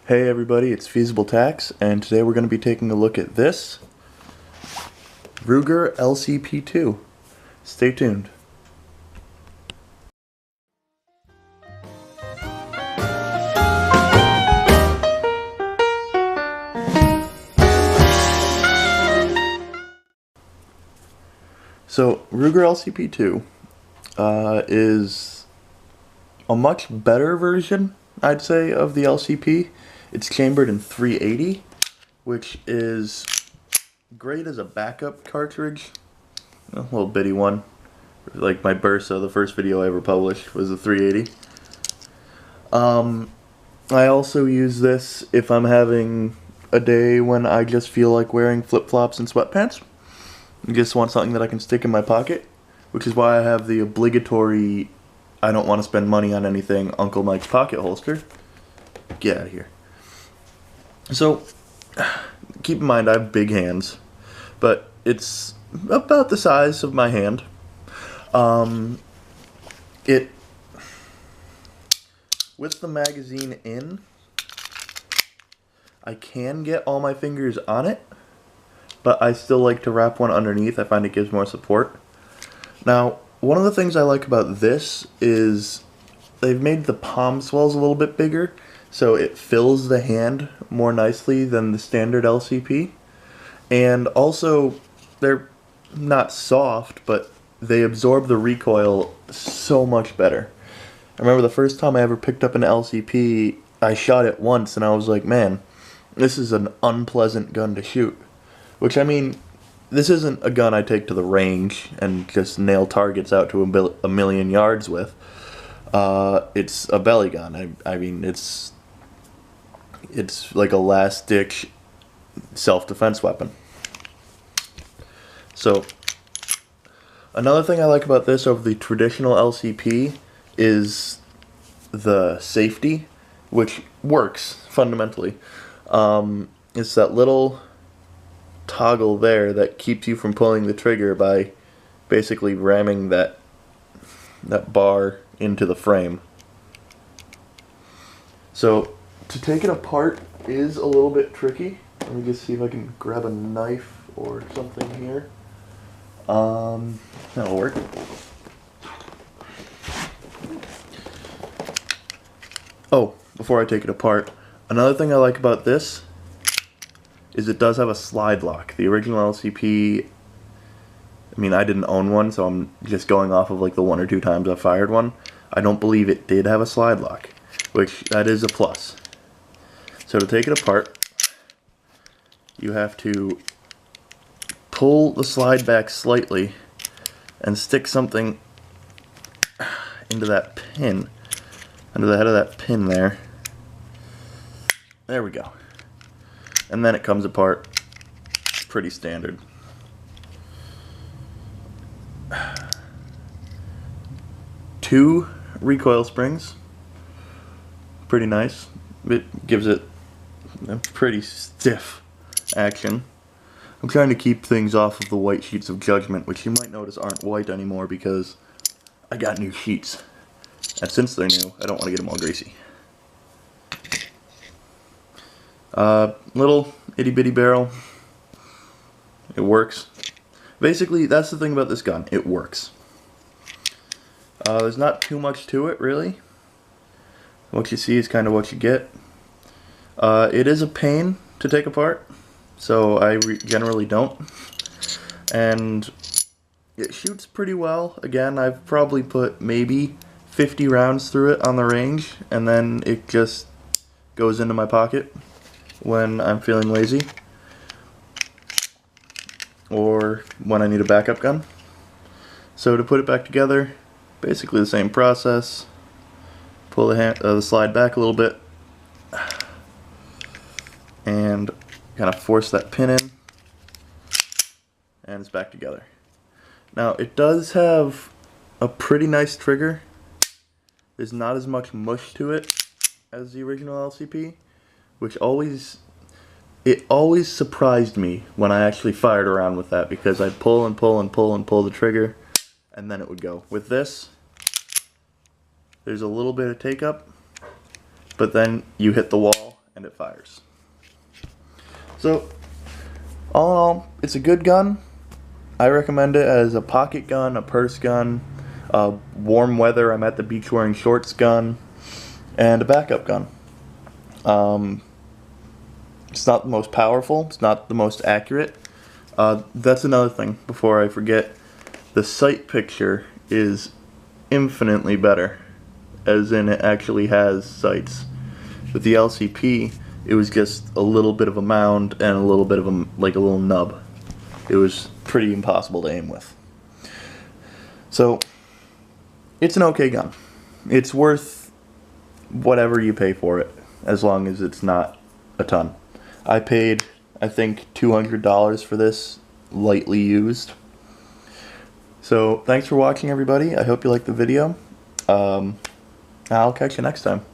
Hey everybody, it's Feasible Tax, and today we're going to be taking a look at this Ruger LCP2. Stay tuned. So, Ruger LCP2 is a much better version, I'd say, of the LCP. It's chambered in 380, which is great as a backup cartridge. A little bitty one. Like my Bursa, the first video I ever published was a 380. I also use this if I'm having a day when I just feel like wearing flip-flops and sweatpants. I just want something that I can stick in my pocket, which is why I have the obligatory I don't want to spend money on anything Uncle Mike's pocket holster. Get out of here. So, keep in mind I have big hands, but it's about the size of my hand. With the magazine in, I can get all my fingers on it, but I still like to wrap one underneath. I find it gives more support. Now, one of the things I like about this is they've made the palm swells a little bit bigger, so it fills the hand more nicely than the standard LCP. And also, they're not soft, but they absorb the recoil so much better. I remember the first time I ever picked up an LCP, I shot it once and I was like, man, this is an unpleasant gun to shoot. Which, I mean, this isn't a gun I take to the range and just nail targets out to a million yards with. It's a belly gun. I mean, it's like a last-ditch self-defense weapon. So, another thing I like about this over the traditional LCP is the safety, which works fundamentally. It's that little toggle there that keeps you from pulling the trigger by basically ramming that bar into the frame. So to take it apart is a little bit tricky. Let me just see if I can grab a knife or something here. That'll work. Oh, before I take it apart, another thing I like about this is it does have a slide lock. The original LCP, I mean, I didn't own one, so I'm just going off of like the 1 or 2 times I fired one. I don't believe it did have a slide lock, which that is a plus. So to take it apart, you have to pull the slide back slightly and stick something into that pin, under the head of that pin there. There we go. And then it comes apart. Pretty standard. Two recoil springs. Pretty nice. It gives it a pretty stiff action. I'm trying to keep things off of the white sheets of judgment, which you might notice aren't white anymore because I got new sheets. And since they're new, I don't want to get them all greasy. Little itty bitty barrel. It works. Basically, that's the thing about this gun. It works. There's not too much to it, really. What you see is kind of what you get. It is a pain to take apart, so I generally don't. And it shoots pretty well. Again, I've probably put maybe 50 rounds through it on the range, and then it just goes into my pocket when I'm feeling lazy or when I need a backup gun. So to put it back together, basically the same process. Pull the slide back a little bit and kind of force that pin in, and it's back together. Now it does have a pretty nice trigger. There's not as much mush to it as the original LCP, which always surprised me when I actually fired around with that, because I'd pull and pull and pull and pull the trigger and then it would go. With this, there's a little bit of take up, but then you hit the wall and it fires. So, all in all, it's a good gun. I recommend it as a pocket gun, a purse gun, a warm weather, I'm at the beach wearing shorts gun, and a backup gun. It's not the most powerful, it's not the most accurate. That's another thing, before I forget. The sight picture is infinitely better, as in it actually has sights. With the LCP, it was just a little bit of a mound and a little bit of a little nub. It was pretty impossible to aim with. So, it's an okay gun. It's worth whatever you pay for it, as long as it's not a ton. I paid, I think, $200 for this, lightly used. So, thanks for watching, everybody. I hope you liked the video. I'll catch you next time.